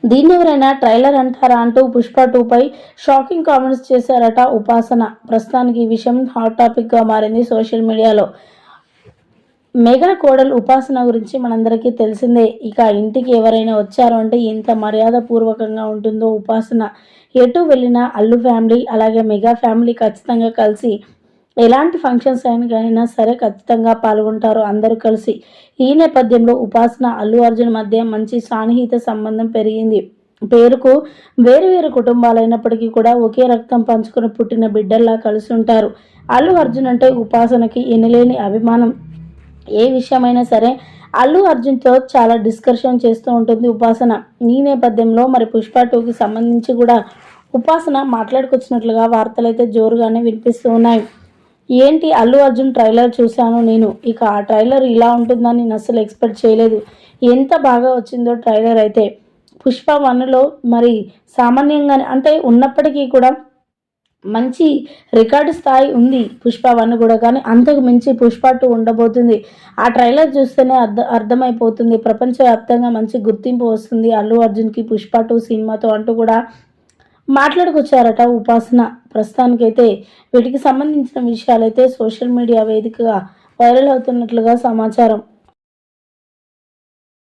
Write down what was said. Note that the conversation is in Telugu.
దీన్ని ఎవరైనా ట్రైలర్ అంటారా అంటూ పుష్ప 2 పై షాకింగ్ కామెంట్స్ చేశారట ఉపాసన. ప్రస్తుతానికి ఈ విషయం హాట్ టాపిక్ గా మారింది సోషల్ మీడియాలో. మెగా కోడలు ఉపాసన గురించి మనందరికీ తెలిసిందే. ఇక ఇంటికి ఎవరైనా వచ్చారు అంటే ఎంత మర్యాద పూర్వకంగా ఉంటుందో ఉపాసన. ఎటు వెళ్ళినా అల్లు ఫ్యామిలీ అలాగే మెగా ఫ్యామిలీ ఖచ్చితంగా కలిసి ఎలాంటి ఫంక్షన్స్ అయినా సరే ఖచ్చితంగా పాల్గొంటారు అందరూ కలిసి. ఈ నేపథ్యంలో ఉపాసన అల్లు అర్జున్ మధ్య మంచి సాన్నిహిత సంబంధం పెరిగింది. పేరుకు వేరు వేరు కుటుంబాలైనప్పటికీ కూడా ఒకే రక్తం పంచుకుని పుట్టిన బిడ్డల్లా కలిసి ఉంటారు. అల్లు అర్జున్ అంటే ఉపాసనకి ఎనలేని అభిమానం. ఏ విషయమైనా సరే అల్లు అర్జున్తో చాలా డిస్కషన్ చేస్తూ ఉంటుంది ఉపాసన. ఈ నేపథ్యంలో మరి పుష్ప 2కి సంబంధించి కూడా ఉపాసన మాట్లాడుకొచ్చినట్లుగా వార్తలైతే జోరుగానే వినిపిస్తూ ఉన్నాయి. ఏంటి అల్లు అర్జున్ ట్రైలర్ చూశాను నేను. ఇక ఆ ట్రైలర్ ఇలా ఉంటుందని నేను అస్సలు ఎక్స్పెక్ట్ చేయలేదు. ఎంత బాగా వచ్చిందో ట్రైలర్ అయితే. పుష్ప 1లో మరి సామాన్యంగానే అంటే ఉన్నప్పటికీ కూడా మంచి రికార్డు స్థాయి ఉంది పుష్ప 1 కూడా. కానీ అంతకు మించి పుష్ప 2 ఉండబోతుంది. ఆ ట్రైలర్ చూస్తేనే అర్థమైపోతుంది. ప్రపంచవ్యాప్తంగా మంచి గుర్తింపు వస్తుంది అల్లు అర్జున్కి పుష్ప 2 సినిమాతో అంటూ కూడా మాట్లాడుకొచ్చారట ఉపాసన. ప్రస్తుతానికైతే వీటికి సంబంధించిన విషయాలైతే సోషల్ మీడియా వేదికగా వైరల్ అవుతున్నట్లుగా సమాచారం.